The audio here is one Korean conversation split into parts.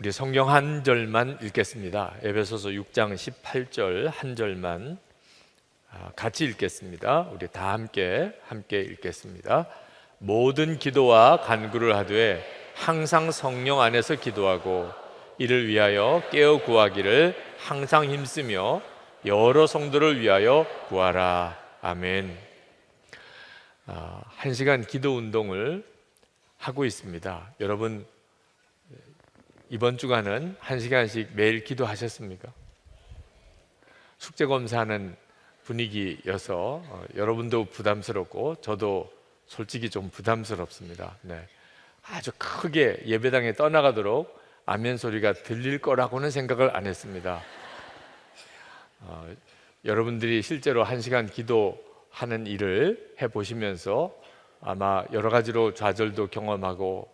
우리 성경 한 절만 읽겠습니다. 에베소서 6장 18절 한 절만 같이 읽겠습니다. 우리 다 함께 읽겠습니다. 모든 기도와 간구를 하되 항상 성령 안에서 기도하고 이를 위하여 깨어 구하기를 항상 힘쓰며 여러 성도를 위하여 구하라. 아멘. 1시간 기도 운동을 하고 있습니다. 여러분, 이번 주간은 1시간씩 매일 기도하셨습니까? 숙제검사하는 분위기여서 여러분도 부담스럽고 저도 솔직히 좀 부담스럽습니다. 네. 아주 크게 예배당에 떠나가도록 아멘 소리가 들릴 거라고는 생각을 안 했습니다. 여러분들이 실제로 1시간 기도하는 일을 해보시면서 아마 여러 가지로 좌절도 경험하고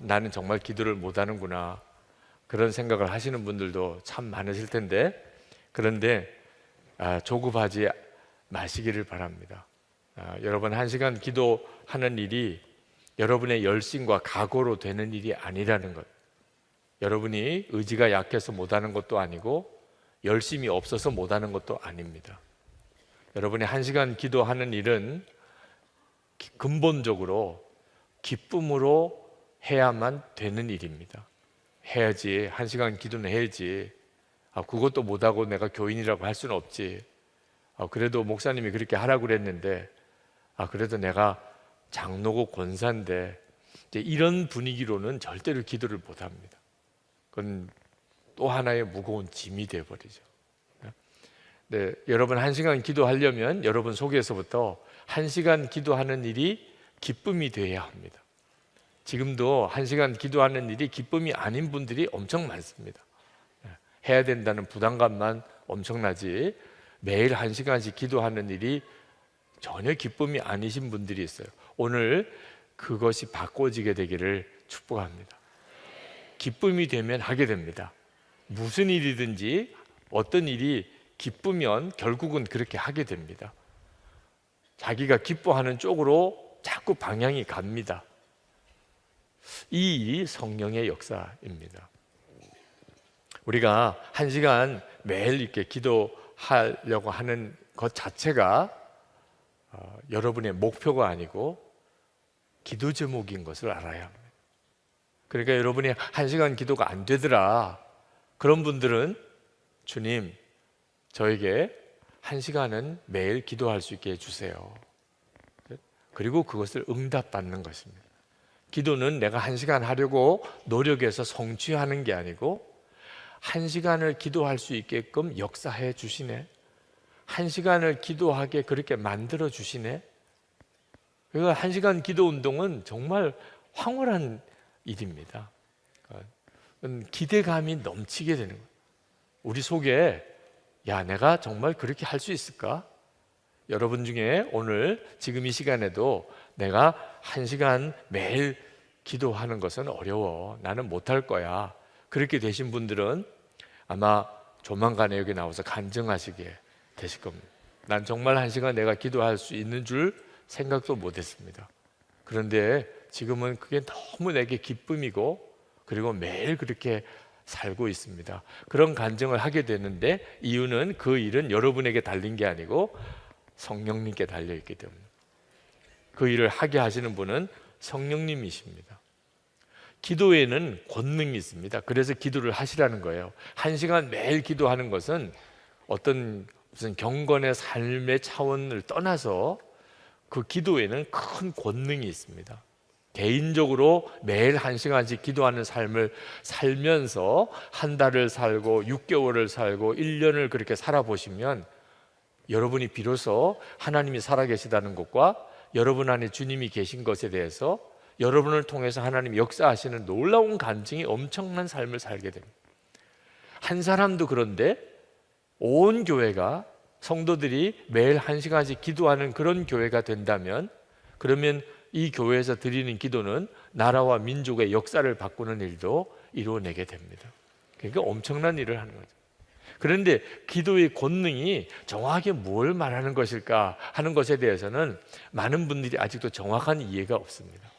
나는 정말 기도를 못하는구나, 그런 생각을 하시는 분들도 참 많으실 텐데, 그런데 조급하지 마시기를 바랍니다. 여러분, 1시간 기도하는 일이 여러분의 열심과 각오로 되는 일이 아니라는 것, 여러분이 의지가 약해서 못하는 것도 아니고 열심이 없어서 못하는 것도 아닙니다. 여러분이 1시간 기도하는 일은 근본적으로 기쁨으로 해야만 되는 일입니다. 해야지, 1시간 기도는 해야지, 그것도 못하고 내가 교인이라고 할 수는 없지, 그래도 목사님이 그렇게 하라고 그랬는데, 그래도 내가 장로고 권사인데, 이런 분위기로는 절대로 기도를 못합니다. 그건 또 하나의 무거운 짐이 되어버리죠. 네, 여러분 1시간 기도하려면 여러분 속에서부터 1시간 기도하는 일이 기쁨이 되어야 합니다. 지금도 1시간 기도하는 일이 기쁨이 아닌 분들이 엄청 많습니다. 해야 된다는 부담감만 엄청나지, 매일 1시간씩 기도하는 일이 전혀 기쁨이 아니신 분들이 있어요. 오늘 그것이 바꿔지게 되기를 축복합니다. 기쁨이 되면 하게 됩니다. 무슨 일이든지 어떤 일이 기쁘면 결국은 그렇게 하게 됩니다. 자기가 기뻐하는 쪽으로 자꾸 방향이 갑니다. 이 일이 성령의 역사입니다. 우리가 1시간 매일 이렇게 기도하려고 하는 것 자체가 여러분의 목표가 아니고 기도 제목인 것을 알아야 합니다. 그러니까 여러분이 1시간 기도가 안 되더라, 그런 분들은 주님, 저에게 1시간은 매일 기도할 수 있게 해주세요. 그리고 그것을 응답받는 것입니다. 기도는 내가 1시간 하려고 노력해서 성취하는 게 아니고 1시간을 기도할 수 있게끔 역사해 주시네, 1시간을 기도하게 그렇게 만들어 주시네. 그러니까 1시간 기도 운동은 정말 황홀한 일입니다. 기대감이 넘치게 되는 거예요. 우리 속에, 야, 내가 정말 그렇게 할 수 있을까? 여러분 중에 오늘 지금 이 시간에도 내가 1시간 매일 기도하는 것은 어려워, 나는 못할 거야, 그렇게 되신 분들은 아마 조만간에 여기 나와서 간증하시게 되실 겁니다. 난 정말 1시간 내가 기도할 수 있는 줄 생각도 못했습니다. 그런데 지금은 그게 너무 내게 기쁨이고, 그리고 매일 그렇게 살고 있습니다. 그런 간증을 하게 되는데, 이유는 그 일은 여러분에게 달린 게 아니고 성령님께 달려있기 때문에, 그 일을 하게 하시는 분은 성령님이십니다. 기도에는 권능이 있습니다. 그래서 기도를 하시라는 거예요. 1시간 매일 기도하는 것은 어떤 무슨 경건의 삶의 차원을 떠나서 그 기도에는 큰 권능이 있습니다. 개인적으로 매일 1시간씩 기도하는 삶을 살면서 한 달을 살고 6개월을 살고 1년을 그렇게 살아보시면 여러분이 비로소 하나님이 살아계시다는 것과 여러분 안에 주님이 계신 것에 대해서 여러분을 통해서 하나님이 역사하시는 놀라운 간증이 엄청난 삶을 살게 됩니다. 한 사람도 그런데 온 교회가, 성도들이 매일 1시간씩 기도하는 그런 교회가 된다면, 그러면 이 교회에서 드리는 기도는 나라와 민족의 역사를 바꾸는 일도 이루어내게 됩니다. 그러니까 엄청난 일을 하는 거죠. 그런데 기도의 권능이 정확하게 뭘 말하는 것일까 하는 것에 대해서는 많은 분들이 아직도 정확한 이해가 없습니다.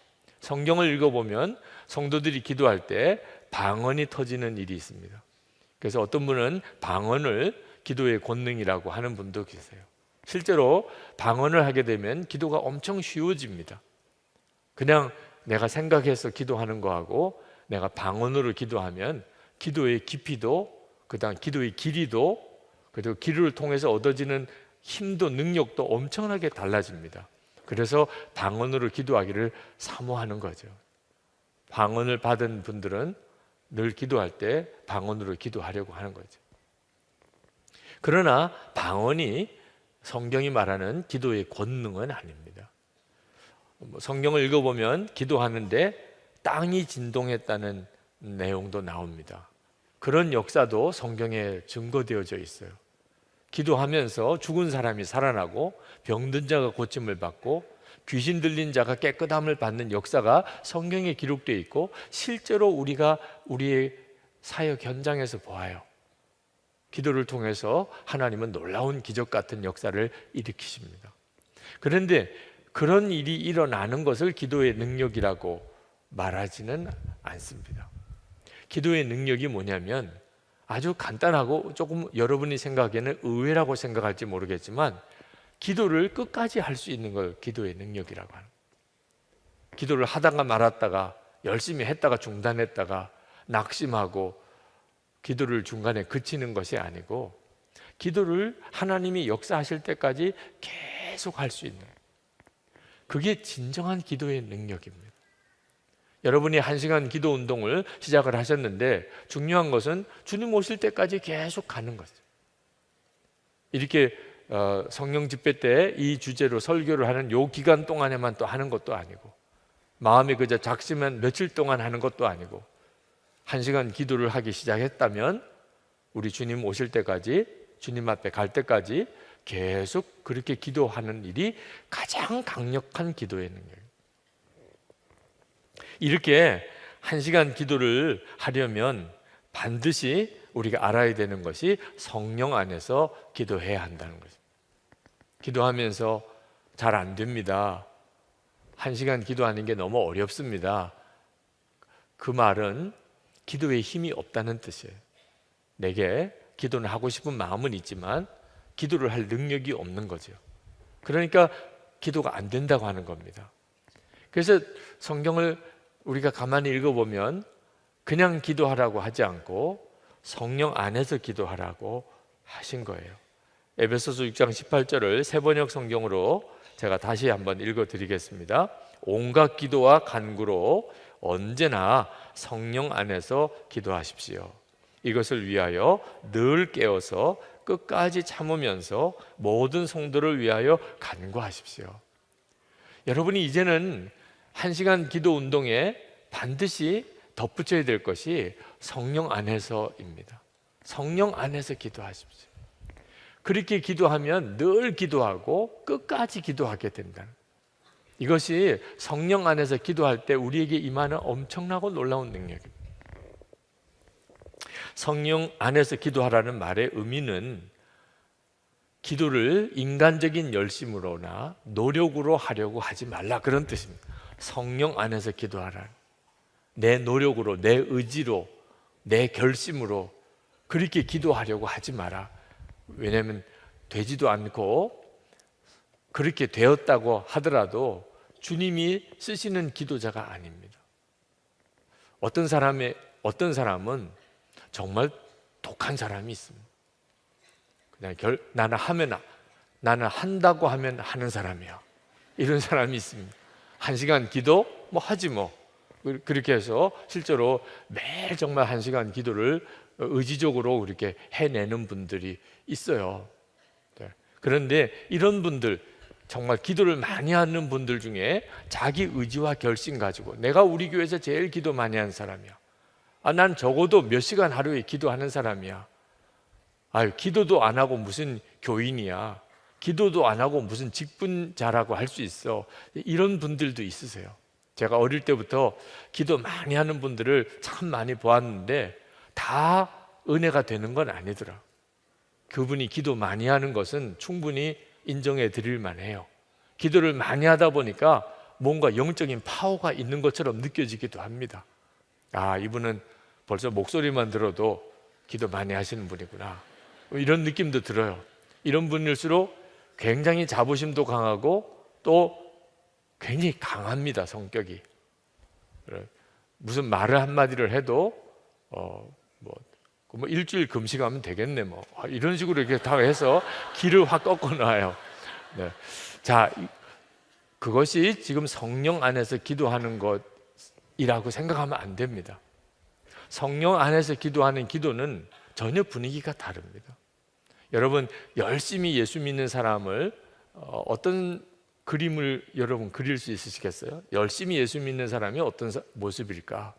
성경을 읽어보면 성도들이 기도할 때 방언이 터지는 일이 있습니다. 그래서 어떤 분은 방언을 기도의 권능이라고 하는 분도 계세요. 실제로 방언을 하게 되면 기도가 엄청 쉬워집니다. 그냥 내가 생각해서 기도하는 거하고 내가 방언으로 기도하면 기도의 깊이도, 그다음 기도의 길이도, 그리고 기도를 통해서 얻어지는 힘도 능력도 엄청나게 달라집니다. 그래서 방언으로 기도하기를 사모하는 거죠. 방언을 받은 분들은 늘 기도할 때 방언으로 기도하려고 하는 거죠. 그러나 방언이 성경이 말하는 기도의 권능은 아닙니다. 성경을 읽어보면 기도하는데 땅이 진동했다는 내용도 나옵니다. 그런 역사도 성경에 증거되어져 있어요. 기도하면서 죽은 사람이 살아나고 병든 자가 고침을 받고 귀신 들린 자가 깨끗함을 받는 역사가 성경에 기록되어 있고 실제로 우리가 우리의 사역 현장에서 보아요. 기도를 통해서 하나님은 놀라운 기적 같은 역사를 일으키십니다. 그런데 그런 일이 일어나는 것을 기도의 능력이라고 말하지는 않습니다. 기도의 능력이 뭐냐면 아주 간단하고 조금 여러분이 생각하기에는 의외라고 생각할지 모르겠지만 기도를 끝까지 할 수 있는 걸 기도의 능력이라고 하는 거예요. 기도를 하다가 말았다가 열심히 했다가 중단했다가 낙심하고 기도를 중간에 그치는 것이 아니고 기도를 하나님이 역사하실 때까지 계속 할 수 있는, 그게 진정한 기도의 능력입니다. 여러분이 1시간 기도 운동을 시작을 하셨는데 중요한 것은 주님 오실 때까지 계속 가는 거죠. 이렇게 성령 집회 때 이 주제로 설교를 하는 요 기간 동안에만 또 하는 것도 아니고 마음이 그저 작심한 며칠 동안 하는 것도 아니고 1시간 기도를 하기 시작했다면 우리 주님 오실 때까지, 주님 앞에 갈 때까지 계속 그렇게 기도하는 일이 가장 강력한 기도의 능력입니다. 이렇게 1시간 기도를 하려면 반드시 우리가 알아야 되는 것이 성령 안에서 기도해야 한다는 거죠. 기도하면서 잘 안 됩니다. 1시간 기도하는 게 너무 어렵습니다. 그 말은 기도에 힘이 없다는 뜻이에요. 내게 기도는 하고 싶은 마음은 있지만 기도를 할 능력이 없는 거죠. 그러니까 기도가 안 된다고 하는 겁니다. 그래서 성경을 우리가 가만히 읽어보면 그냥 기도하라고 하지 않고 성령 안에서 기도하라고 하신 거예요. 에베소서 6장 18절을 새번역 성경으로 제가 다시 한번 읽어드리겠습니다. 온갖 기도와 간구로 언제나 성령 안에서 기도하십시오. 이것을 위하여 늘 깨어서 끝까지 참으면서 모든 성도를 위하여 간구하십시오. 여러분이 이제는 1시간 기도 운동에 반드시 덧붙여야 될 것이 성령 안에서입니다. 성령 안에서 기도하십시오. 그렇게 기도하면 늘 기도하고 끝까지 기도하게 된다는, 이것이 성령 안에서 기도할 때 우리에게 임하는 엄청나고 놀라운 능력입니다. 성령 안에서 기도하라는 말의 의미는 기도를 인간적인 열심으로나 노력으로 하려고 하지 말라, 그런 뜻입니다. 성령 안에서 기도하라. 내 노력으로, 내 의지로, 내 결심으로 그렇게 기도하려고 하지 마라. 왜냐하면 되지도 않고 그렇게 되었다고 하더라도 주님이 쓰시는 기도자가 아닙니다. 어떤 사람은 정말 독한 사람이 있습니다. 그냥 나는 한다고 하면 하는 사람이야. 이런 사람이 있습니다. 1시간 기도 뭐 하지 뭐. 그렇게 해서 실제로 매일 정말 1시간 기도를 의지적으로 그렇게 해내는 분들이 있어요. 그런데 이런 분들, 정말 기도를 많이 하는 분들 중에 자기 의지와 결심 가지고 내가 우리 교회에서 제일 기도 많이 하는 사람이야. 난 적어도 몇 시간 하루에 기도하는 사람이야. 기도도 안 하고 무슨 교인이야. 기도도 안 하고 무슨 직분자라고 할 수 있어. 이런 분들도 있으세요. 제가 어릴 때부터 기도 많이 하는 분들을 참 많이 보았는데 다 은혜가 되는 건 아니더라. 그분이 기도 많이 하는 것은 충분히 인정해 드릴 만해요. 기도를 많이 하다 보니까 뭔가 영적인 파워가 있는 것처럼 느껴지기도 합니다. 이분은 벌써 목소리만 들어도 기도 많이 하시는 분이구나, 이런 느낌도 들어요. 이런 분일수록 굉장히 자부심도 강하고 또 굉장히 강합니다, 성격이. 무슨 말을 한마디를 해도 뭐 일주일 금식하면 되겠네, 이런 식으로 이렇게 다 해서 기를 확 꺾어놔요. 네. 자, 그것이 지금 성령 안에서 기도하는 것이라고 생각하면 안 됩니다. 성령 안에서 기도하는 기도는 전혀 분위기가 다릅니다. 여러분, 열심히 예수 믿는 사람을 어떤 그림을 여러분 그릴 수 있으시겠어요? 열심히 예수 믿는 사람이 어떤 모습일까?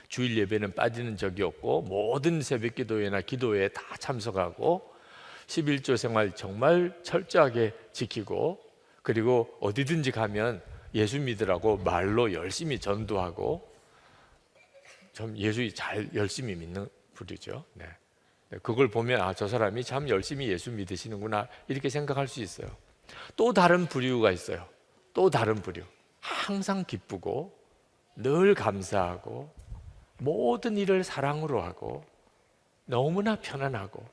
주일 예배는 빠지는 적이 없고 모든 새벽 기도회나 기도회에 다 참석하고 11조 생활 정말 철저하게 지키고, 그리고 어디든지 가면 예수 믿으라고 말로 열심히 전도하고, 좀 예수 열심히 믿는 분이죠. 네. 그걸 보면 저 사람이 참 열심히 예수 믿으시는구나, 이렇게 생각할 수 있어요. 또 다른 부류가 있어요. 또 다른 부류. 항상 기쁘고 늘 감사하고 모든 일을 사랑으로 하고 너무나 편안하고,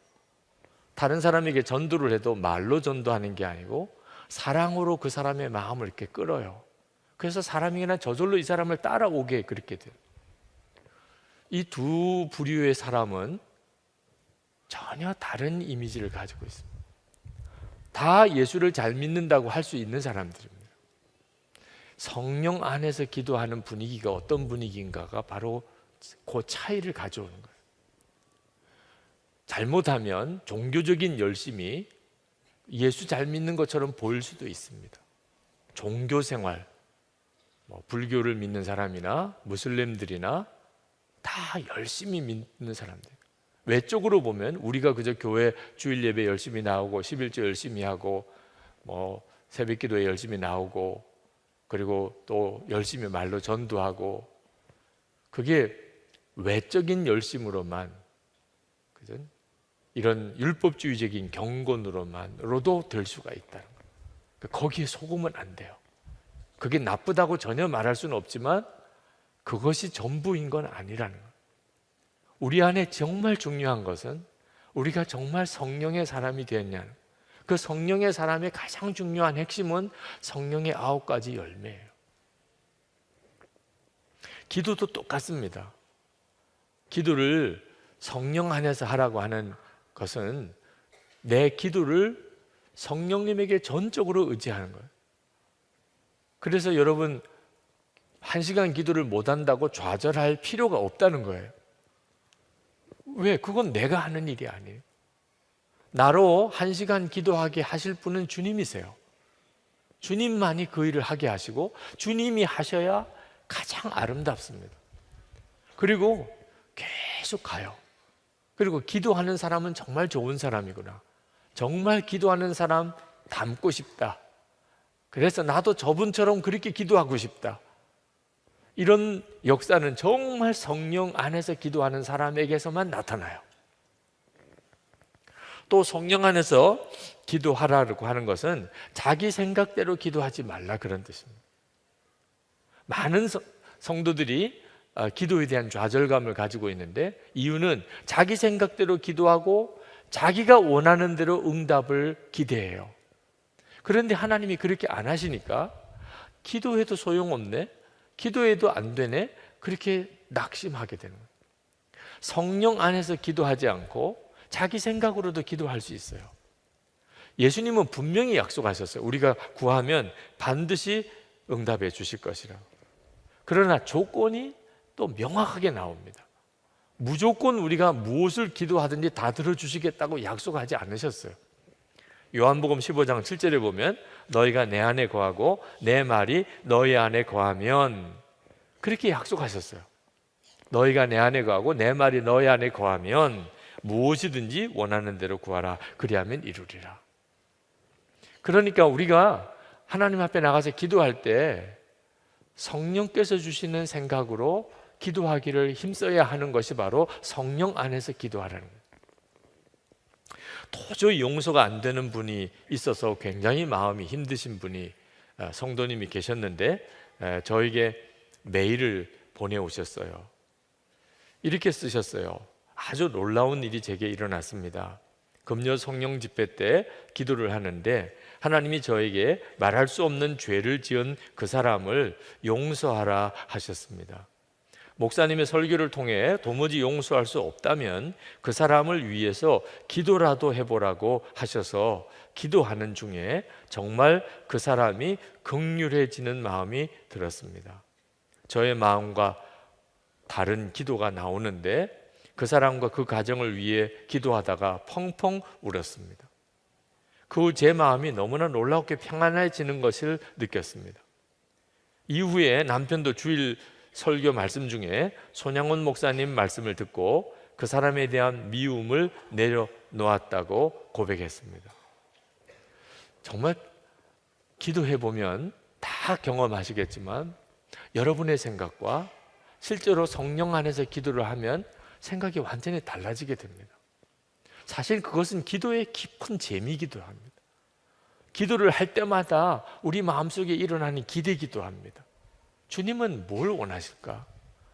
다른 사람에게 전도를 해도 말로 전도하는 게 아니고 사랑으로 그 사람의 마음을 이렇게 끌어요. 그래서 사람이 그냥 저절로 이 사람을 따라오게 그렇게 돼요. 이 두 부류의 사람은 전혀 다른 이미지를 가지고 있습니다. 다 예수를 잘 믿는다고 할 수 있는 사람들입니다. 성령 안에서 기도하는 분위기가 어떤 분위기인가가 바로 그 차이를 가져오는 거예요. 잘못하면 종교적인 열심이 예수 잘 믿는 것처럼 보일 수도 있습니다. 종교 생활, 불교를 믿는 사람이나 무슬림들이나 다 열심히 믿는 사람들, 외적으로 보면 우리가 그저 교회 주일 예배 열심히 나오고 11조 열심히 하고 새벽 기도에 열심히 나오고, 그리고 또 열심히 말로 전도하고, 그게 외적인 열심으로만, 그죠? 이런 율법주의적인 경건으로만으로도 될 수가 있다는 거예요. 거기에 속으면 안 돼요. 그게 나쁘다고 전혀 말할 수는 없지만 그것이 전부인 건 아니라는 거예요. 우리 안에 정말 중요한 것은 우리가 정말 성령의 사람이 되었냐는, 그 성령의 사람의 가장 중요한 핵심은 성령의 9가지 열매예요. 기도도 똑같습니다. 기도를 성령 안에서 하라고 하는 것은 내 기도를 성령님에게 전적으로 의지하는 거예요. 그래서 여러분, 1시간 기도를 못한다고 좌절할 필요가 없다는 거예요. 왜? 그건 내가 하는 일이 아니에요. 나로 1시간 기도하게 하실 분은 주님이세요. 주님만이 그 일을 하게 하시고 주님이 하셔야 가장 아름답습니다. 그리고 계속 가요. 그리고 기도하는 사람은 정말 좋은 사람이구나, 정말 기도하는 사람 닮고 싶다, 그래서 나도 저분처럼 그렇게 기도하고 싶다, 이런 역사는 정말 성령 안에서 기도하는 사람에게서만 나타나요. 또 성령 안에서 기도하라고 하는 것은 자기 생각대로 기도하지 말라, 그런 뜻입니다. 많은 성도들이 기도에 대한 좌절감을 가지고 있는데, 이유는 자기 생각대로 기도하고 자기가 원하는 대로 응답을 기대해요. 그런데 하나님이 그렇게 안 하시니까 기도해도 소용없네, 기도해도 안 되네, 그렇게 낙심하게 되는 거예요. 성령 안에서 기도하지 않고 자기 생각으로도 기도할 수 있어요. 예수님은 분명히 약속하셨어요. 우리가 구하면 반드시 응답해 주실 것이라고. 그러나 조건이 또 명확하게 나옵니다. 무조건 우리가 무엇을 기도하든지 다 들어주시겠다고 약속하지 않으셨어요. 요한복음 15장 7절에 보면 너희가 내 안에 거하고 내 말이 너희 안에 거하면, 그렇게 약속하셨어요. 너희가 내 안에 거하고 내 말이 너희 안에 거하면 무엇이든지 원하는 대로 구하라, 그리하면 이루리라. 그러니까 우리가 하나님 앞에 나가서 기도할 때 성령께서 주시는 생각으로 기도하기를 힘써야 하는 것이 바로 성령 안에서 기도하라는 거예요. 도저히 용서가 안 되는 분이 있어서 굉장히 마음이 힘드신 분이 성도님이 계셨는데, 저에게 메일을 보내오셨어요. 이렇게 쓰셨어요. 아주 놀라운 일이 제게 일어났습니다. 금요 성령 집회 때 기도를 하는데 하나님이 저에게 말할 수 없는 죄를 지은 그 사람을 용서하라 하셨습니다. 목사님의 설교를 통해 도무지 용서할 수 없다면 그 사람을 위해서 기도라도 해보라고 하셔서 기도하는 중에 정말 그 사람이 긍휼해지는 마음이 들었습니다. 저의 마음과 다른 기도가 나오는데 그 사람과 그 가정을 위해 기도하다가 펑펑 울었습니다. 그 후 제 마음이 너무나 놀랍게 평안해지는 것을 느꼈습니다. 이후에 남편도 주일 설교 말씀 중에 손양원 목사님 말씀을 듣고 그 사람에 대한 미움을 내려놓았다고 고백했습니다. 정말 기도해 보면 다 경험하시겠지만 여러분의 생각과 실제로 성령 안에서 기도를 하면 생각이 완전히 달라지게 됩니다. 사실 그것은 기도의 깊은 재미이기도 합니다. 기도를 할 때마다 우리 마음속에 일어나는 기대기도 합니다. 주님은 뭘 원하실까?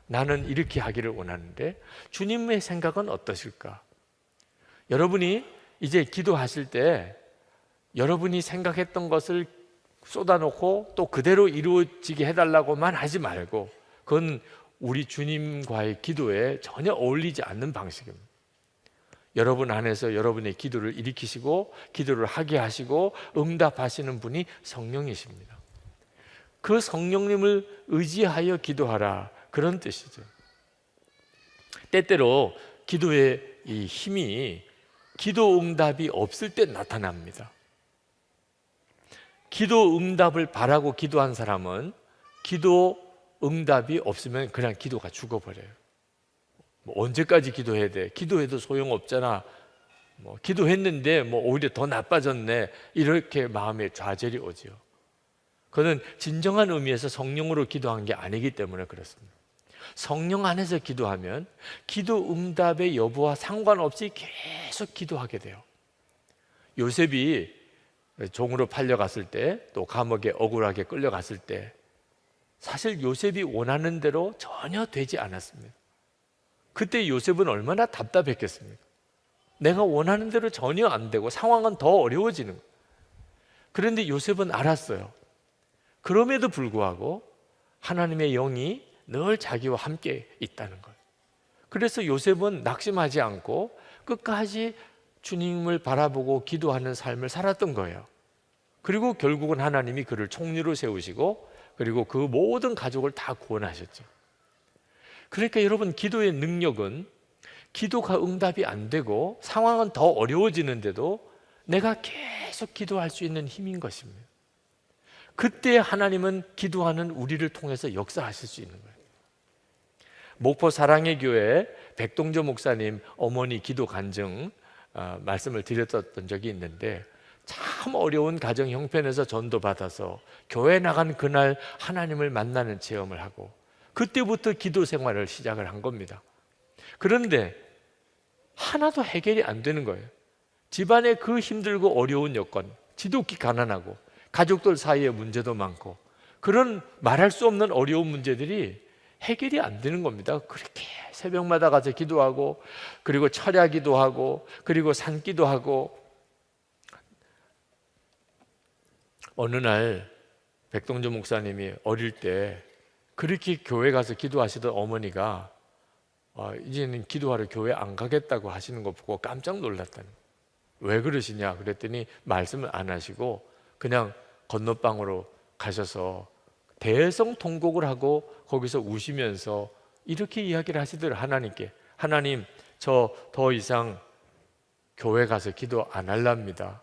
나는 이렇게 하기를 원하는데 주님의 생각은 어떠실까? 여러분이 이제 기도하실 때 여러분이 생각했던 것을 쏟아놓고 또 그대로 이루어지게 해달라고만 하지 말고 그건 우리 주님과의 기도에 전혀 어울리지 않는 방식입니다. 여러분 안에서 여러분의 기도를 일으키시고 기도를 하게 하시고 응답하시는 분이 성령이십니다. 그 성령님을 의지하여 기도하라, 그런 뜻이죠. 때때로 기도의 이 힘이 기도 응답이 없을 때 나타납니다. 기도 응답을 바라고 기도한 사람은 기도 응답이 없으면 그냥 기도가 죽어버려요. 언제까지 기도해야 돼? 기도해도 소용없잖아. 기도했는데 오히려 더 나빠졌네. 이렇게 마음에 좌절이 오죠. 그는 진정한 의미에서 성령으로 기도한 게 아니기 때문에 그렇습니다. 성령 안에서 기도하면 기도 응답의 여부와 상관없이 계속 기도하게 돼요. 요셉이 종으로 팔려갔을 때, 또 감옥에 억울하게 끌려갔을 때 사실 요셉이 원하는 대로 전혀 되지 않았습니다. 그때 요셉은 얼마나 답답했겠습니까? 내가 원하는 대로 전혀 안 되고 상황은 더 어려워지는 거예요. 그런데 요셉은 알았어요. 그럼에도 불구하고 하나님의 영이 늘 자기와 함께 있다는 거예요. 그래서 요셉은 낙심하지 않고 끝까지 주님을 바라보고 기도하는 삶을 살았던 거예요. 그리고 결국은 하나님이 그를 총리로 세우시고 그리고 그 모든 가족을 다 구원하셨죠. 그러니까 여러분, 기도의 능력은 기도가 응답이 안 되고 상황은 더 어려워지는데도 내가 계속 기도할 수 있는 힘인 것입니다. 그때 하나님은 기도하는 우리를 통해서 역사하실 수 있는 거예요. 목포 사랑의 교회 백동조 목사님 어머니 기도 간증 말씀을 드렸던 적이 있는데, 참 어려운 가정 형편에서 전도받아서 교회 나간 그날 하나님을 만나는 체험을 하고 그때부터 기도 생활을 시작을 한 겁니다. 그런데 하나도 해결이 안 되는 거예요. 집안의 그 힘들고 어려운 여건, 지독히 가난하고 가족들 사이에 문제도 많고 그런 말할 수 없는 어려운 문제들이 해결이 안 되는 겁니다. 그렇게 새벽마다 가서 기도하고 그리고 철야기도 하고 그리고 산기도 하고. 어느 날 백동조 목사님이 어릴 때 그렇게 교회 가서 기도하시던 어머니가 이제는 기도하러 교회 안 가겠다고 하시는 거 보고 깜짝 놀랐다는 거예요. 왜 그러시냐 그랬더니 말씀을 안 하시고 그냥 건너방으로 가셔서 대성통곡을 하고 거기서 우시면서 이렇게 이야기를 하시더라고요. 하나님께, 하나님, 저 더 이상 교회 가서 기도 안 할랍니다.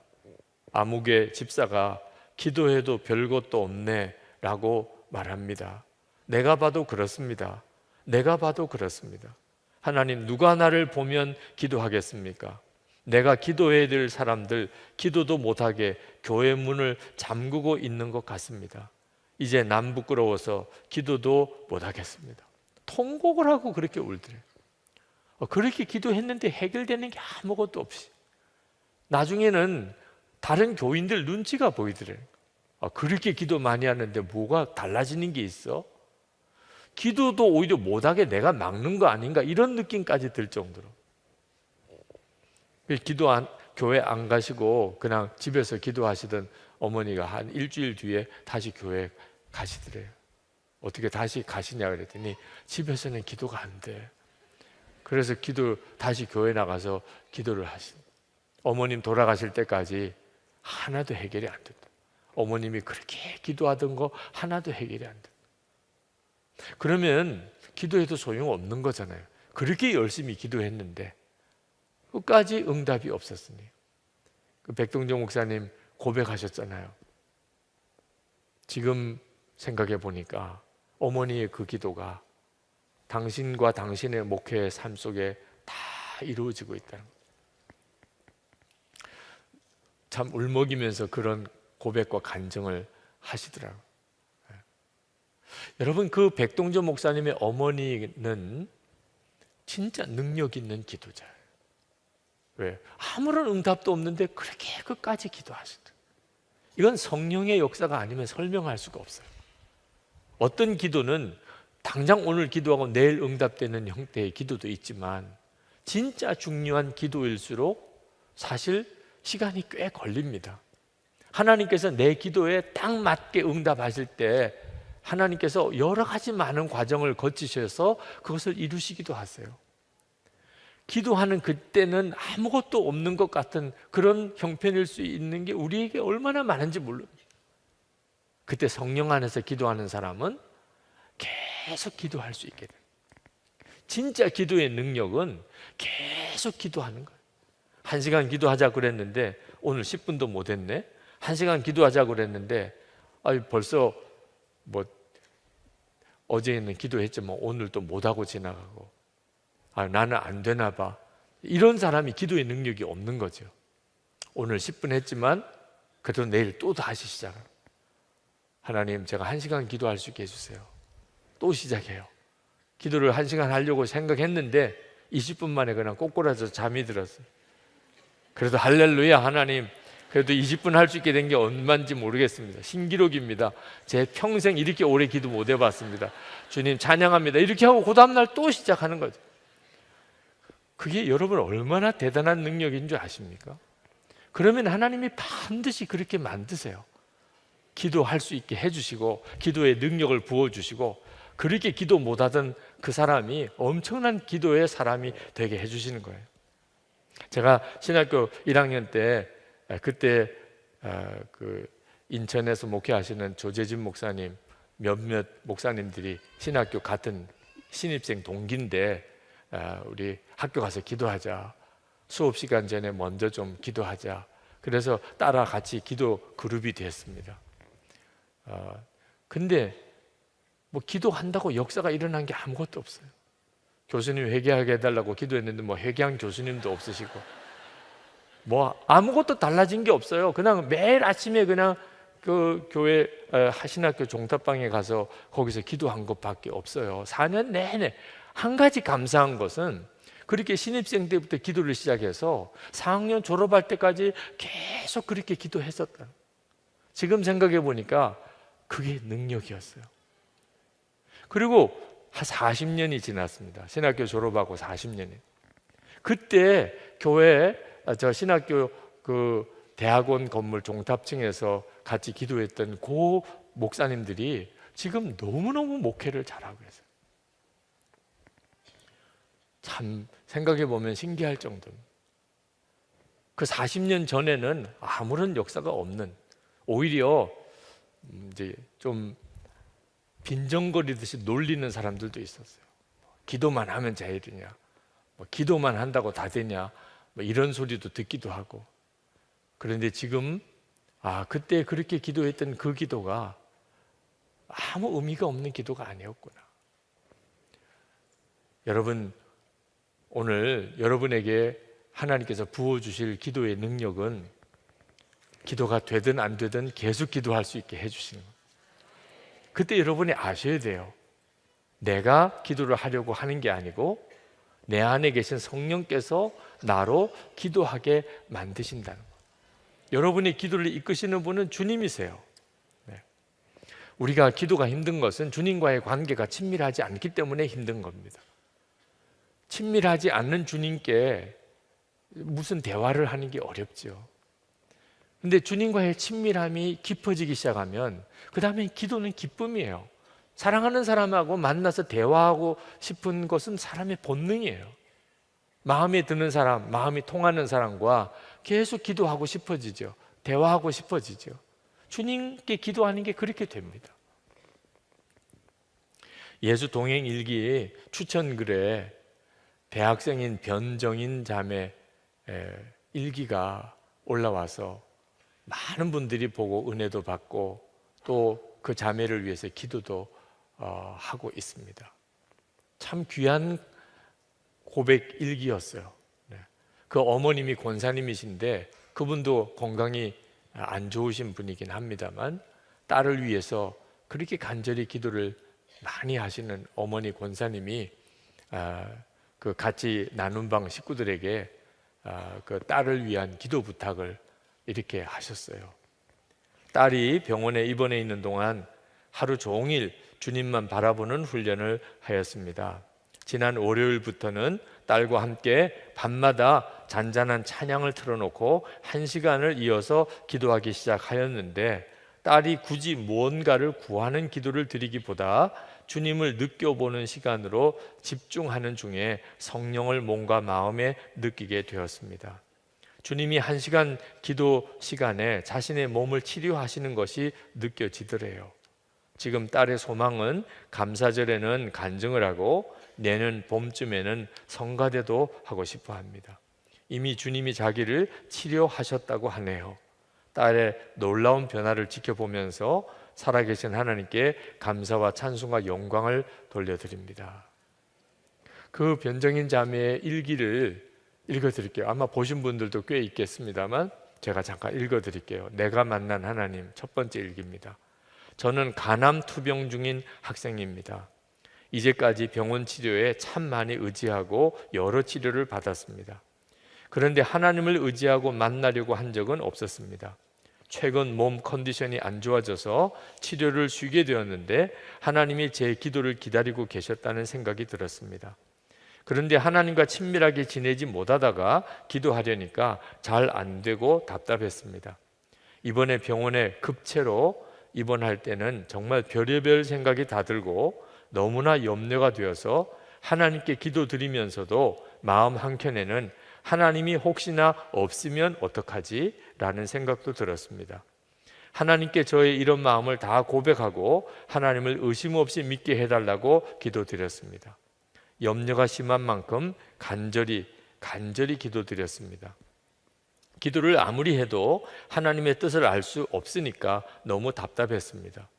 아무개 집사가 기도해도 별것도 없네 라고 말합니다. 내가 봐도 그렇습니다. 내가 봐도 그렇습니다. 하나님, 누가 나를 보면 기도하겠습니까? 내가 기도해야 될 사람들 기도도 못하게 교회 문을 잠그고 있는 것 같습니다. 이제 남 부끄러워서 기도도 못하겠습니다. 통곡을 하고 그렇게 울더래요. 그렇게 기도했는데 해결되는 게 아무것도 없이 나중에는 다른 교인들 눈치가 보이더래요. 그렇게 기도 많이 하는데 뭐가 달라지는 게 있어? 기도도 오히려 못하게 내가 막는 거 아닌가 이런 느낌까지 들 정도로. 교회 안 가시고 그냥 집에서 기도하시던 어머니가 한 일주일 뒤에 다시 교회 가시더래요. 어떻게 다시 가시냐 그랬더니 집에서는 기도가 안 돼. 그래서 다시 교회 나가서 기도를 하신. 어머님 돌아가실 때까지 하나도 해결이 안 된다. 어머님이 그렇게 기도하던 거 하나도 해결이 안 된다. 그러면 기도해도 소용없는 거잖아요. 그렇게 열심히 기도했는데 끝까지 응답이 없었으니. 그 백동정 목사님 고백하셨잖아요. 지금 생각해 보니까 어머니의 그 기도가 당신과 당신의 목회의 삶 속에 다 이루어지고 있다는 것. 참 울먹이면서 그런 고백과 간증을 하시더라고요. 여러분, 그 백동정 목사님의 어머니는 진짜 능력 있는 기도자예요. 왜? 아무런 응답도 없는데 그렇게 끝까지 기도하시더라고요. 이건 성령의 역사가 아니면 설명할 수가 없어요. 어떤 기도는 당장 오늘 기도하고 내일 응답되는 형태의 기도도 있지만 진짜 중요한 기도일수록 사실 시간이 꽤 걸립니다. 하나님께서 내 기도에 딱 맞게 응답하실 때 하나님께서 여러 가지 많은 과정을 거치셔서 그것을 이루시기도 하세요. 기도하는 그때는 아무것도 없는 것 같은 그런 형편일 수 있는 게 우리에게 얼마나 많은지 몰라요. 그때 성령 안에서 기도하는 사람은 계속 기도할 수 있게 돼요. 진짜 기도의 능력은 계속 기도하는 거예요. 1시간 기도하자 그랬는데 오늘 10분도 못 했네. 1시간 기도하자 그랬는데 벌써 어제는 기도했지만 오늘 또 못하고 지나가고 나는 안 되나 봐. 이런 사람이 기도의 능력이 없는 거죠. 오늘 10분 했지만 그래도 내일 또 다시 시작합니다. 하나님, 제가 1시간 기도할 수 있게 해주세요. 또 시작해요. 기도를 1시간 하려고 생각했는데 20분 만에 그냥 꼬꾸라져 잠이 들었어요. 그래도 할렐루야, 하나님, 그래도 20분 할 수 있게 된 게 얼마인지 모르겠습니다. 신기록입니다. 제 평생 이렇게 오래 기도 못 해봤습니다. 주님 찬양합니다. 이렇게 하고 그 다음날 또 시작하는 거죠. 그게 여러분 얼마나 대단한 능력인 줄 아십니까? 그러면 하나님이 반드시 그렇게 만드세요. 기도할 수 있게 해주시고 기도의 능력을 부어주시고 그렇게 기도 못하던 그 사람이 엄청난 기도의 사람이 되게 해주시는 거예요. 제가 신학교 1학년 때 그때 그 인천에서 목회하시는 조재진 목사님 몇몇 목사님들이 신학교 같은 신입생 동기인데 우리 학교 가서 기도하자. 수업 시간 전에 먼저 좀 기도하자. 그래서 따라 같이 기도 그룹이 됐습니다. 근데 기도한다고 역사가 일어난 게 아무것도 없어요. 교수님 회개하게 해달라고 기도했는데 회개한 교수님도 없으시고 아무것도 달라진 게 없어요. 그냥 매일 아침에 그냥 그 교회 신학교 종탑방에 가서 거기서 기도한 것밖에 없어요. 4년 내내. 한 가지 감사한 것은 그렇게 신입생 때부터 기도를 시작해서 4학년 졸업할 때까지 계속 그렇게 기도했었다. 지금 생각해 보니까 그게 능력이었어요. 그리고 한 40년이 지났습니다. 신학교 졸업하고 40년이. 그때 교회 신학교 그 대학원 건물 종탑층에서 같이 기도했던 그 목사님들이 지금 너무너무 목회를 잘하고 계세요. 참 생각해 보면 신기할 정도입니다. 그 40년 전에는 아무런 역사가 없는, 오히려 이제 좀 빈정거리듯이 놀리는 사람들도 있었어요. 기도만 하면 자유되냐, 기도만 한다고 다 되냐, 이런 소리도 듣기도 하고. 그런데 지금 그때 그렇게 기도했던 그 기도가 아무 의미가 없는 기도가 아니었구나. 여러분, 오늘 여러분에게 하나님께서 부어주실 기도의 능력은 기도가 되든 안 되든 계속 기도할 수 있게 해주시는 거예요. 그때 여러분이 아셔야 돼요. 내가 기도를 하려고 하는 게 아니고 내 안에 계신 성령께서 나로 기도하게 만드신다는 거예요. 여러분의 기도를 이끄시는 분은 주님이세요. 네. 우리가 기도가 힘든 것은 주님과의 관계가 친밀하지 않기 때문에 힘든 겁니다. 친밀하지 않는 주님께 무슨 대화를 하는 게 어렵죠. 근데 주님과의 친밀함이 깊어지기 시작하면 그 다음에 기도는 기쁨이에요. 사랑하는 사람하고 만나서 대화하고 싶은 것은 사람의 본능이에요. 마음에 드는 사람, 마음이 통하는 사람과 계속 기도하고 싶어지죠. 대화하고 싶어지죠. 주님께 기도하는 게 그렇게 됩니다. 예수 동행 일기 추천글에 대학생인 변정인 자매 일기가 올라와서 많은 분들이 보고 은혜도 받고 또 그 자매를 위해서 기도도 하고 있습니다. 참 귀한 고백 일기였어요. 그 어머님이 권사님이신데 그분도 건강이 안 좋으신 분이긴 합니다만 딸을 위해서 그렇게 간절히 기도를 많이 하시는 어머니 권사님이 그 같이 나눈 방 식구들에게 그 딸을 위한 기도 부탁을 이렇게 하셨어요. 딸이 병원에 입원해 있는 동안 하루 종일 주님만 바라보는 훈련을 하였습니다. 지난 월요일부터는 딸과 함께 밤마다 잔잔한 찬양을 틀어놓고 1시간을 이어서 기도하기 시작하였는데 딸이 굳이 무언가를 구하는 기도를 드리기보다 주님을 느껴보는 시간으로 집중하는 중에 성령을 몸과 마음에 느끼게 되었습니다. 주님이 1시간 기도 시간에 자신의 몸을 치료하시는 것이 느껴지더래요. 지금 딸의 소망은 감사절에는 간증을 하고 내년 봄쯤에는 성가대도 하고 싶어 합니다. 이미 주님이 자기를 치료하셨다고 하네요. 딸의 놀라운 변화를 지켜보면서 살아계신 하나님께 감사와 찬송과 영광을 돌려드립니다. 그 변정인 자매의 일기를 읽어드릴게요. 아마 보신 분들도 꽤 있겠습니다만 제가 잠깐 읽어드릴게요. 내가 만난 하나님, 첫 번째 일기입니다. 저는 간암 투병 중인 학생입니다. 이제까지 병원 치료에 참 많이 의지하고 여러 치료를 받았습니다. 그런데 하나님을 의지하고 만나려고 한 적은 없었습니다. 최근 몸 컨디션이 안 좋아져서 치료를 쉬게 되었는데 하나님이 제 기도를 기다리고 계셨다는 생각이 들었습니다. 그런데 하나님과 친밀하게 지내지 못하다가 기도하려니까 잘 안 되고 답답했습니다. 이번에 병원에 급체로 입원할 때는 정말 별의별 생각이 다 들고 너무나 염려가 되어서 하나님께 기도드리면서도 마음 한켠에는 하나님이 혹시나 없으면 어떡하지? 라는 생각도 들었습니다. 하나님께 저의 이런 마음을 다 고백하고 하나님을 의심 없이 믿게 해달라고 기도드렸습니다. 염려가 심한 만큼 간절히 기도드렸습니다. 기도를 아무리 해도 하나님의 뜻을 알 수 없으니까 너무 답답했습니다.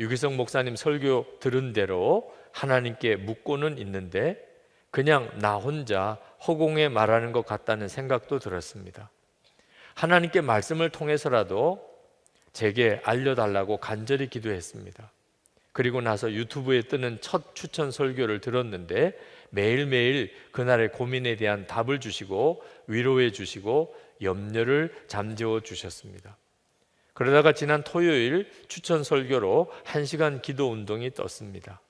유기성 목사님 설교 들은 대로 하나님께 묻고는 있는데 그냥 나 혼자 허공에 말하는 것 같다는 생각도 들었습니다. 하나님께 말씀을 통해서라도 제게 알려달라고 간절히 기도했습니다. 그리고 나서 유튜브에 뜨는 첫 추천 설교를 들었는데 매일매일 그날의 고민에 대한 답을 주시고 위로해 주시고 염려를 잠재워 주셨습니다. 그러다가 지난 토요일 추천 설교로 1시간 기도 운동이 떴습니다.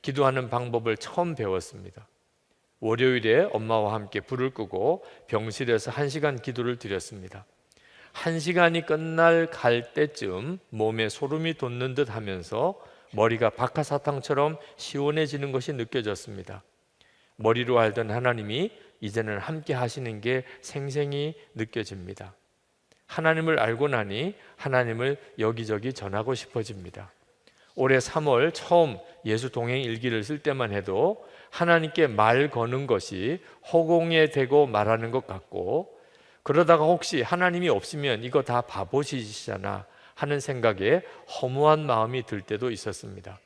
기도하는 방법을 처음 배웠습니다. 월요일에 엄마와 함께 불을 끄고 병실에서 1시간 기도를 드렸습니다. 1시간이 끝날 갈 때쯤 몸에 소름이 돋는 듯 하면서 머리가 박하사탕처럼 시원해지는 것이 느껴졌습니다. 머리로 알던 하나님이 이제는 함께 하시는 게 생생히 느껴집니다. 하나님을 알고 나니 하나님을 여기저기 전하고 싶어집니다. 올해 3월 처음 예수 동행 일기를 쓸 때만 해도 하나님께 말 거는 것이 허공에 대고 말하는 것 같고 그러다가 혹시 하나님이 없으면 이거 다 바보짓이잖아 하는 생각에 허무한 마음이 들 때도 있었습니다.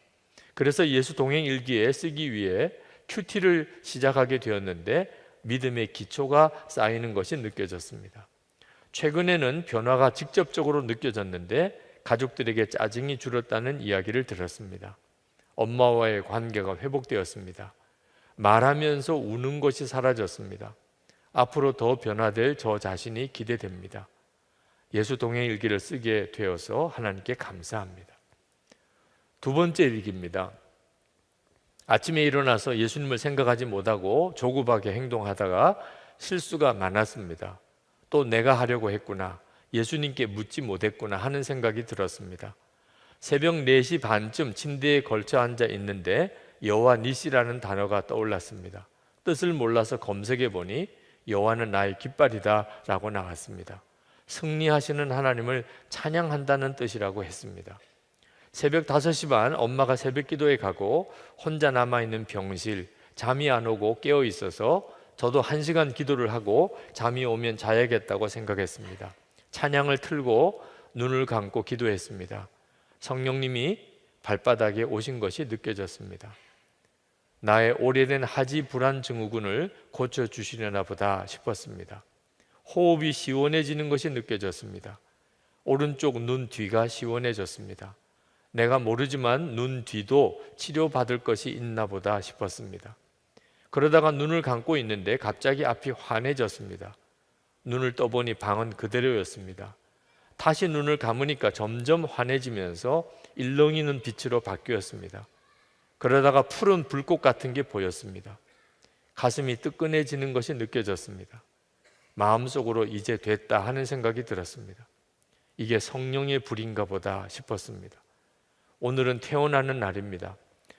그래서 예수 동행 일기에 쓰기 위해 큐티를 시작하게 되었는데 믿음의 기초가 쌓이는 것이 느껴졌습니다. 최근에는 변화가 직접적으로 느껴졌는데 가족들에게 짜증이 줄었다는 이야기를 들었습니다. 엄마와의 관계가 회복되었습니다. 말하면서 우는 것이 사라졌습니다. 앞으로 더 변화될 저 자신이 기대됩니다. 예수 동행 일기를 쓰게 되어서 하나님께 감사합니다. 두 번째 일기입니다. 아침에 일어나서 예수님을 생각하지 못하고 조급하게 행동하다가 실수가 많았습니다. 또 내가 하려고 했구나, 예수님께 묻지 못했구나 하는 생각이 들었습니다. 새벽 4시 반쯤 침대에 걸쳐 앉아 있는데 여호와 니시라는 단어가 떠올랐습니다. 뜻을 몰라서 검색해 보니 여호와는 나의 깃발이다 라고 나왔습니다. 승리하시는 하나님을 찬양한다는 뜻이라고 했습니다. 새벽 5시 반 엄마가 새벽 기도에 가고 혼자 남아있는 병실, 잠이 안 오고 깨어 있어서 저도 1시간 기도를 하고 잠이 오면 자야겠다고 생각했습니다. 찬양을 틀고 눈을 감고 기도했습니다. 성령님이 발바닥에 오신 것이 느껴졌습니다. 나의 오래된 하지 불안 증후군을 고쳐주시려나 보다 싶었습니다. 호흡이 시원해지는 것이 느껴졌습니다. 오른쪽 눈 뒤가 시원해졌습니다. 내가 모르지만 눈 뒤도 치료받을 것이 있나 보다 싶었습니다. 그러다가 눈을 감고 있는데 갑자기 앞이 환해졌습니다. 눈을 떠보니 방은 그대로였습니다. 다시 눈을 감으니까 점점 환해지면서 일렁이는 빛으로 바뀌었습니다. 그러다가 푸른 불꽃 같은 게 보였습니다. 가슴이 뜨끈해지는 것이 느껴졌습니다. 마음속으로 이제 됐다 하는 생각이 들었습니다. 이게 성령의 불인가 보다 싶었습니다. 오늘은 퇴원하는 날입니다.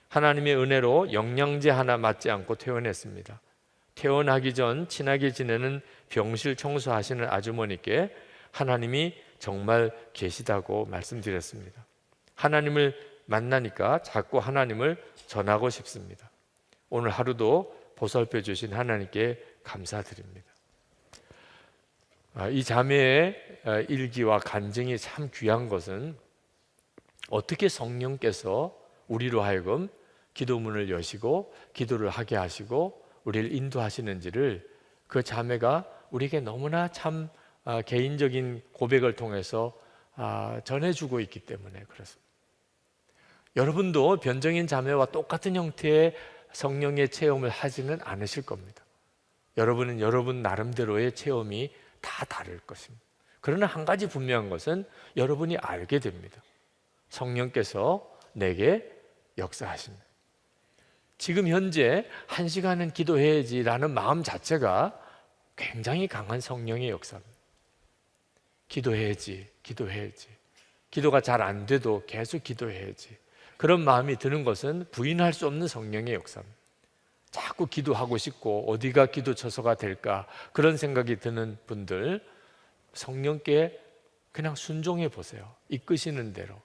하나님의 은혜로 영양제 하나 맞지 않고 퇴원했습니다. 퇴원하기 전 친하게 지내는 병실 청소하시는 아주머니께 하나님이 정말 계시다고 말씀드렸습니다. 하나님을 만나니까 자꾸 하나님을 전하고 싶습니다. 오늘 하루도 보살펴 주신 하나님께 감사드립니다. 이 자매의 일기와 간증이 참 귀한 것은 어떻게 성령께서 우리로 하여금 기도문을 여시고 기도를 하게 하시고 우리를 인도하시는지를 그 자매가 우리에게 너무나 참 개인적인 고백을 통해서 전해주고 있기 때문에 그렇습니다. 여러분도 변정인 자매와 똑같은 형태의 성령의 체험을 하지는 않으실 겁니다. 여러분은 여러분 나름대로의 체험이 다 다를 것입니다. 그러나 한 가지 분명한 것은 여러분이 알게 됩니다. 성령께서 내게 역사하신다. 지금 현재 1시간은 기도해야지라는 마음 자체가 굉장히 강한 성령의 역사입니다. 기도해야지. 기도가 잘 안 돼도 계속 기도해야지. 그런 마음이 드는 것은 부인할 수 없는 성령의 역사입니다. 자꾸 기도하고 싶고 어디가 기도 처소가 될까 그런 생각이 드는 분들, 성령께 그냥 순종해 보세요. 이끄시는 대로.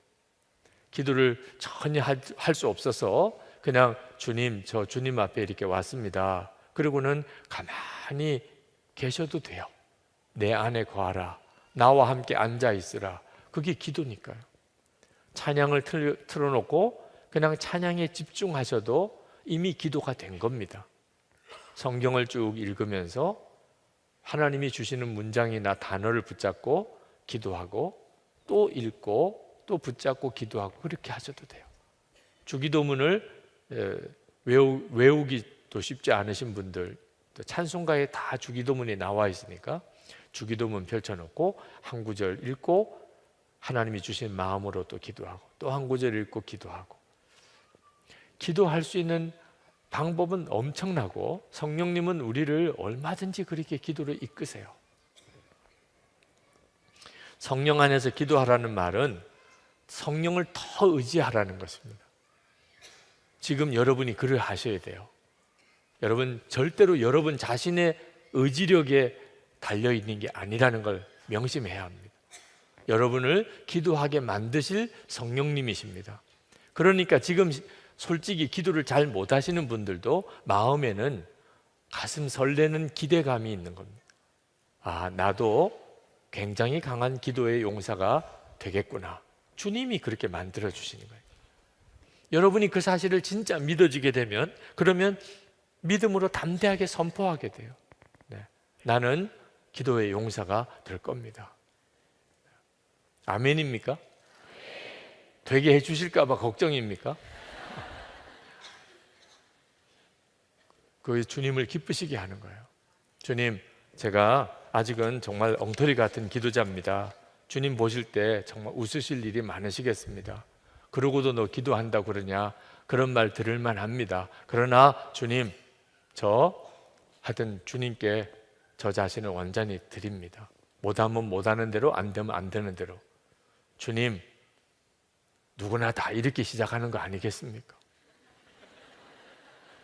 기도를 전혀 할 수 없어서 그냥 주님, 저 주님 앞에 이렇게 왔습니다. 그리고는 가만히 계셔도 돼요. 내 안에 거하라. 나와 함께 앉아 있으라. 그게 기도니까요. 찬양을 틀어놓고 그냥 찬양에 집중하셔도 이미 기도가 된 겁니다. 성경을 쭉 읽으면서 하나님이 주시는 문장이나 단어를 붙잡고 기도하고 또 읽고 또 붙잡고 기도하고 그렇게 하셔도 돼요. 주기도문을 외우기도 쉽지 않으신 분들, 찬송가에 다 주기도문이 나와 있으니까 주기도문 펼쳐놓고 한 구절 읽고 하나님이 주신 마음으로 또 기도하고 또 한 구절 읽고 기도하고. 기도할 수 있는 방법은 엄청나고 성령님은 우리를 얼마든지 그렇게 기도를 이끄세요. 성령 안에서 기도하라는 말은 성령을 더 의지하라는 것입니다. 지금 여러분이 그를 하셔야 돼요. 여러분 절대로 여러분 자신의 의지력에 달려있는 게 아니라는 걸 명심해야 합니다. 여러분을 기도하게 만드실 성령님이십니다. 그러니까 지금 솔직히 기도를 잘 못하시는 분들도 마음에는 가슴 설레는 기대감이 있는 겁니다. 나도 굉장히 강한 기도의 용사가 되겠구나. 주님이 그렇게 만들어 주시는 거예요. 여러분이 그 사실을 진짜 믿어지게 되면 그러면 믿음으로 담대하게 선포하게 돼요. 나는 기도의 용사가 될 겁니다. 아멘입니까? 되게 해주실까 봐 걱정입니까? 그 주님을 기쁘시게 하는 거예요. 주님, 제가 아직은 정말 엉터리 같은 기도자입니다. 주님 보실 때 정말 웃으실 일이 많으시겠습니다. 그러고도 너 기도한다고 그러냐? 그런 말 들을 만합니다. 그러나 주님, 하여튼 주님께 저 자신을 완전히 드립니다. 못하면 못하는 대로, 안 되면 안 되는 대로. 주님, 누구나 다 이렇게 시작하는 거 아니겠습니까?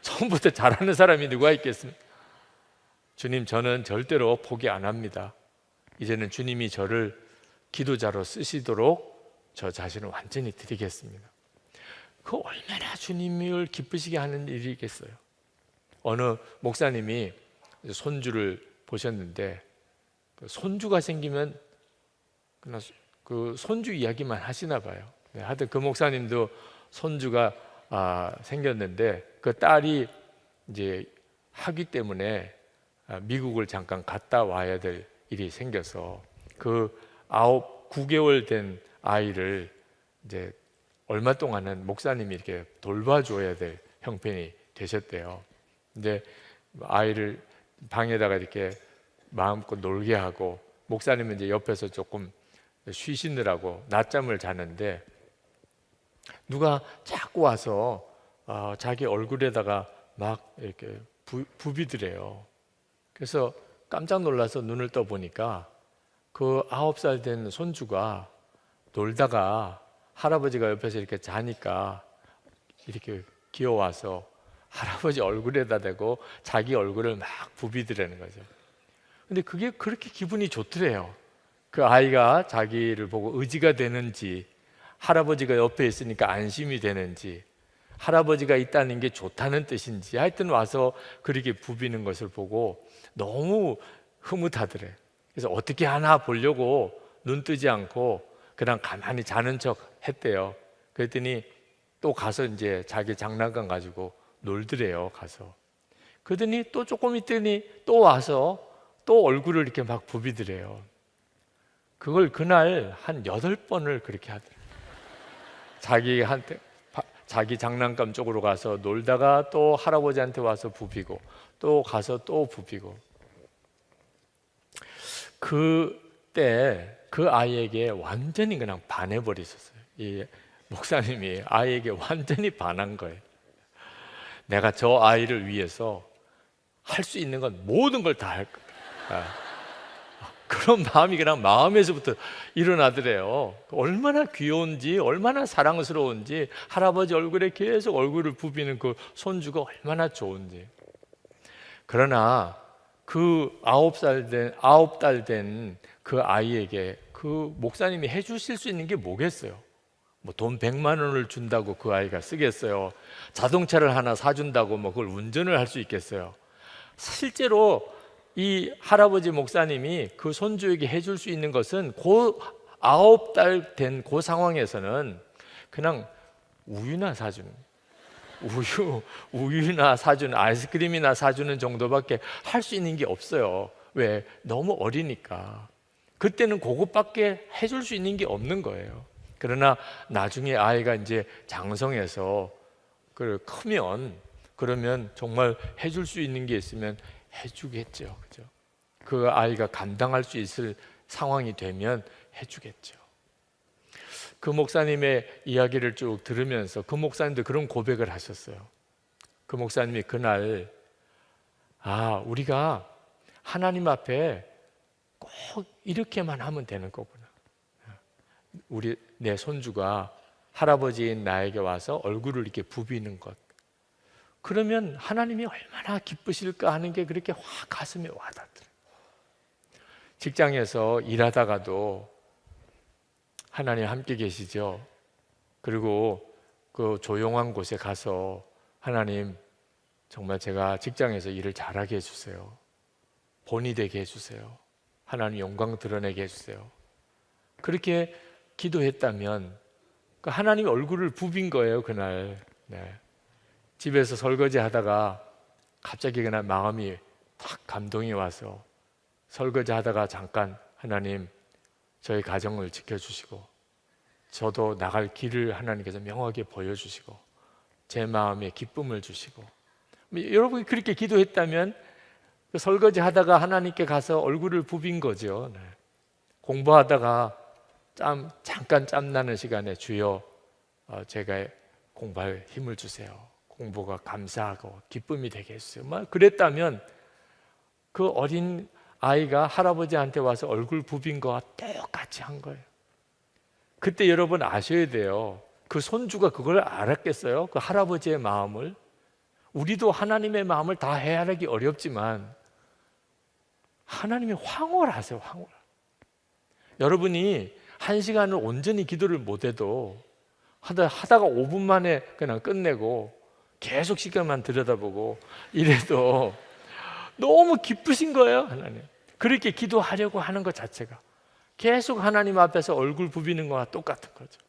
처음부터 잘하는 사람이 누가 있겠습니까? 주님, 저는 절대로 포기 안 합니다. 이제는 주님이 저를 기도자로 쓰시도록 저 자신을 완전히 드리겠습니다. 그 얼마나 주님을 기쁘시게 하는 일이겠어요. 어느 목사님이 손주를 보셨는데 손주가 생기면 그냥 그 손주 이야기만 하시나 봐요. 하여튼 그 목사님도 손주가 생겼는데 그 딸이 이제 하기 때문에 미국을 잠깐 갔다 와야 될 일이 생겨서 그 9개월 된 아이를 이제 얼마 동안은 목사님이 이렇게 돌봐줘야 될 형편이 되셨대요. 근데 아이를 방에다가 이렇게 마음껏 놀게 하고 목사님은 이제 옆에서 조금 쉬시느라고 낮잠을 자는데 누가 자꾸 와서 자기 얼굴에다가 막 이렇게 부비더래요. 그래서 깜짝 놀라서 눈을 떠 보니까 그 9살 된 손주가 놀다가 할아버지가 옆에서 이렇게 자니까 이렇게 기어와서 할아버지 얼굴에다 대고 자기 얼굴을 막 부비더라는 거죠. 근데 그게 그렇게 기분이 좋더래요. 그 아이가 자기를 보고 의지가 되는지, 할아버지가 옆에 있으니까 안심이 되는지, 할아버지가 있다는 게 좋다는 뜻인지, 하여튼 와서 그렇게 부비는 것을 보고 너무 흐뭇하더래. 그래서 어떻게 하나 보려고 눈 뜨지 않고 그냥 가만히 자는 척 했대요. 그랬더니 또 가서 이제 자기 장난감 가지고 놀더래요. 가서. 그러더니 또 조금 있더니 또 와서 또 얼굴을 이렇게 막 부비더래요. 그걸 그날 한 8번을 그렇게 하더래요. 자기 장난감 쪽으로 가서 놀다가 또 할아버지한테 와서 부비고 또 가서 또 부비고. 그때 그 아이에게 완전히 그냥 반해버리셨어요. 이 목사님이 아이에게 완전히 반한 거예요. 내가 저 아이를 위해서 할 수 있는 건 모든 걸 다 할 거야. 그런 마음이 그냥 마음에서부터 일어나더래요. 얼마나 귀여운지, 얼마나 사랑스러운지, 할아버지 얼굴에 계속 얼굴을 부비는 그 손주가 얼마나 좋은지. 그러나 그 9달 된 그 아이에게 그 목사님이 해주실 수 있는 게 뭐겠어요? 뭐 돈 100만 원을 준다고 그 아이가 쓰겠어요? 자동차를 하나 사준다고 뭐 그걸 운전을 할 수 있겠어요? 실제로 이 할아버지 목사님이 그 손주에게 해줄 수 있는 것은 그 9달 된 그 상황에서는 그냥 우유나 사주는, 우유나 사주는, 아이스크림이나 사주는 정도밖에 할 수 있는 게 없어요. 왜? 너무 어리니까. 그때는 그것밖에 해줄 수 있는 게 없는 거예요. 그러나 나중에 아이가 이제 장성해서 크면 그러면 정말 해줄 수 있는 게 있으면 해주겠죠. 그죠? 그 아이가 감당할 수 있을 상황이 되면 해주겠죠. 그 목사님의 이야기를 쭉 들으면서 그 목사님도 그런 고백을 하셨어요. 그 목사님이 그날 우리가 하나님 앞에 꼭 이렇게만 하면 되는 거구나. 내 손주가 할아버지인 나에게 와서 얼굴을 이렇게 부비는 것, 그러면 하나님이 얼마나 기쁘실까 하는 게 그렇게 확 가슴에 와닿더라고요. 직장에서 일하다가도 하나님 함께 계시죠. 그리고 그 조용한 곳에 가서 하나님, 정말 제가 직장에서 일을 잘하게 해주세요. 본이 되게 해주세요. 하나님 영광 드러내게 해주세요. 그렇게 기도했다면 그 하나님 얼굴을 부빈 거예요. 그날. 네. 집에서 설거지 하다가 갑자기 그날 마음이 탁 감동이 와서 설거지 하다가 잠깐, 하나님 저희 가정을 지켜주시고 저도 나갈 길을 하나님께서 명확하게 보여주시고 제 마음에 기쁨을 주시고, 여러분이 그렇게 기도했다면 그 설거지 하다가 하나님께 가서 얼굴을 부빈 거죠. 네. 공부하다가 잠깐 짬나는 시간에 주여 제가 공부할 힘을 주세요. 공부가 감사하고 기쁨이 되게 해주세요. 그랬다면 그 어린 아이가 할아버지한테 와서 얼굴 부빈 거와 똑같이 한 거예요. 그때 여러분 아셔야 돼요. 그 손주가 그걸 알았겠어요? 그 할아버지의 마음을. 우리도 하나님의 마음을 다 헤아리기 어렵지만 하나님이 황홀하세요. 황홀. 여러분이 1시간을 온전히 기도를 못해도 하다가 5분 만에 그냥 끝내고 계속 시간만 들여다보고 이래도 너무 기쁘신 거예요. 하나님. 그렇게 기도하려고 하는 것 자체가 계속 하나님 앞에서 얼굴 부비는 거와 똑같은 거죠.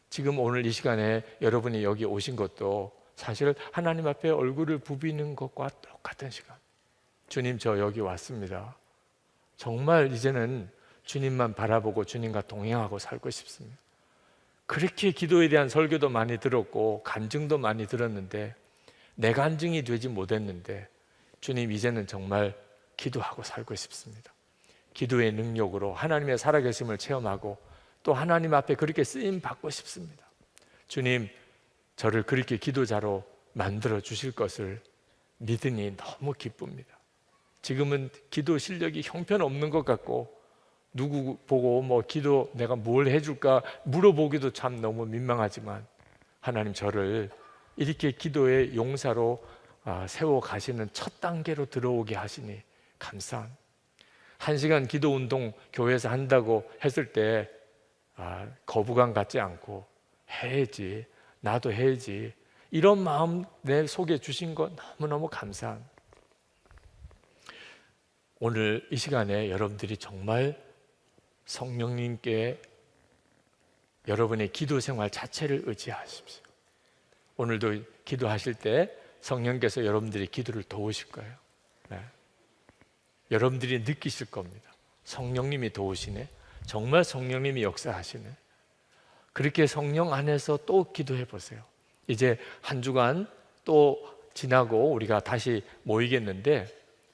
지금 오늘 이 시간에 여러분이 여기 오신 것도 사실 하나님 앞에 얼굴을 부비는 것과 똑같은 시간. 주님, 저 여기 왔습니다. 정말 이제는 주님만 바라보고 주님과 동행하고 살고 싶습니다. 그렇게 기도에 대한 설교도 많이 들었고 간증도 많이 들었는데 내 간증이 되지 못했는데 주님, 이제는 정말 기도하고 살고 싶습니다. 기도의 능력으로 하나님의 살아계심을 체험하고 또 하나님 앞에 그렇게 쓰임 받고 싶습니다. 주님, 저를 그렇게 기도자로 만들어 주실 것을 믿으니 너무 기쁩니다. 지금은 기도 실력이 형편없는 것 같고 누구 보고 기도 내가 뭘 해줄까 물어보기도 참 너무 민망하지만 하나님, 저를 이렇게 기도의 용사로 세워 가시는 첫 단계로 들어오게 하시니 감사합니다. 1시간 기도 운동 교회에서 한다고 했을 때 거부감 갖지 않고 해야지, 나도 해야지, 이런 마음 내 속에 주신 것 너무너무 감사합니다. 오늘 이 시간에 여러분들이 정말 성령님께 여러분의 기도 생활 자체를 의지하십시오. 오늘도 기도하실 때 성령께서 여러분들의 기도를 도우실 거예요. 네. 여러분들이 느끼실 겁니다. 성령님이 도우시네. 정말 성령님이 역사하시네. 그렇게 성령 안에서 또 기도해 보세요. 이제 한 주간 또 지나고 우리가 다시 모이겠는데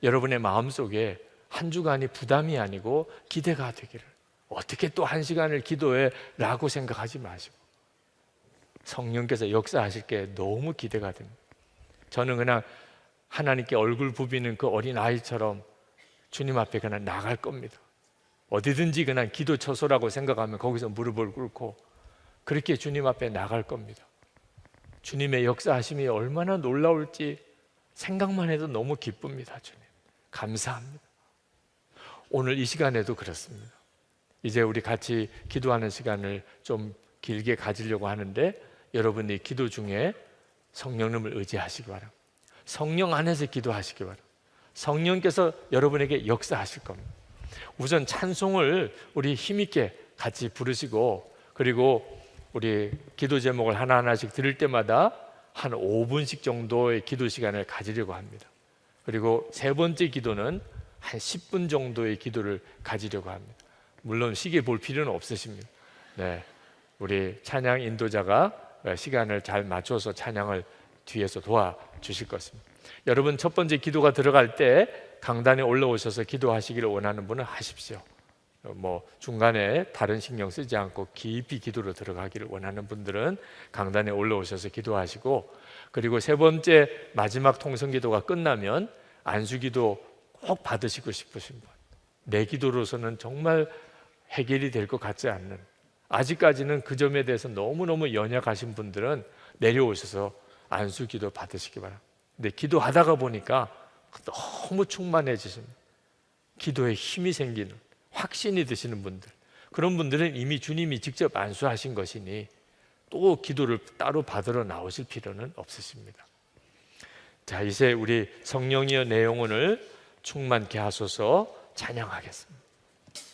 여러분의 마음속에 한 주간이 부담이 아니고 기대가 되기를. 어떻게 또 1시간을 기도해 라고 생각하지 마시고 성령께서 역사하실 게 너무 기대가 됩니다. 저는 그냥 하나님께 얼굴 부비는 그 어린 아이처럼 주님 앞에 그냥 나갈 겁니다. 어디든지 그냥 기도 처소라고 생각하면 거기서 무릎을 꿇고 그렇게 주님 앞에 나갈 겁니다. 주님의 역사하심이 얼마나 놀라울지 생각만 해도 너무 기쁩니다. 주님, 감사합니다. 오늘 이 시간에도 그렇습니다. 이제 우리 같이 기도하는 시간을 좀 길게 가지려고 하는데 여러분이 기도 중에 성령님을 의지하시기 바랍니다. 성령 안에서 기도하시기 바랍니다. 성령께서 여러분에게 역사하실 겁니다. 우선 찬송을 우리 힘있게 같이 부르시고 그리고 우리 기도 제목을 하나하나씩 들을 때마다 한 5분씩 정도의 기도 시간을 가지려고 합니다. 그리고 세 번째 기도는 한 10분 정도의 기도를 가지려고 합니다. 물론 시계 볼 필요는 없으십니다. 네, 우리 찬양 인도자가 시간을 잘 맞춰서 찬양을 뒤에서 도와주실 것입니다. 여러분, 첫 번째 기도가 들어갈 때 강단에 올라오셔서 기도하시기를 원하는 분은 하십시오. 중간에 다른 신경 쓰지 않고 깊이 기도로 들어가기를 원하는 분들은 강단에 올라오셔서 기도하시고, 그리고 세 번째 마지막 통성기도가 끝나면 안수기도 꼭 받으시고 싶으신 분, 내 기도로서는 정말 해결이 될 것 같지 않는, 아직까지는 그 점에 대해서 너무너무 연약하신 분들은 내려오셔서 안수기도 받으시기 바랍니다. 근데 기도하다가 보니까 너무 충만해지십니다. 기도에 힘이 생기는, 확신이 드시는 분들, 그런 분들은 이미 주님이 직접 안수하신 것이니 또 기도를 따로 받으러 나오실 필요는 없으십니다. 자, 이제 우리 성령이여 내 영혼을 충만케 하소서 찬양하겠습니다.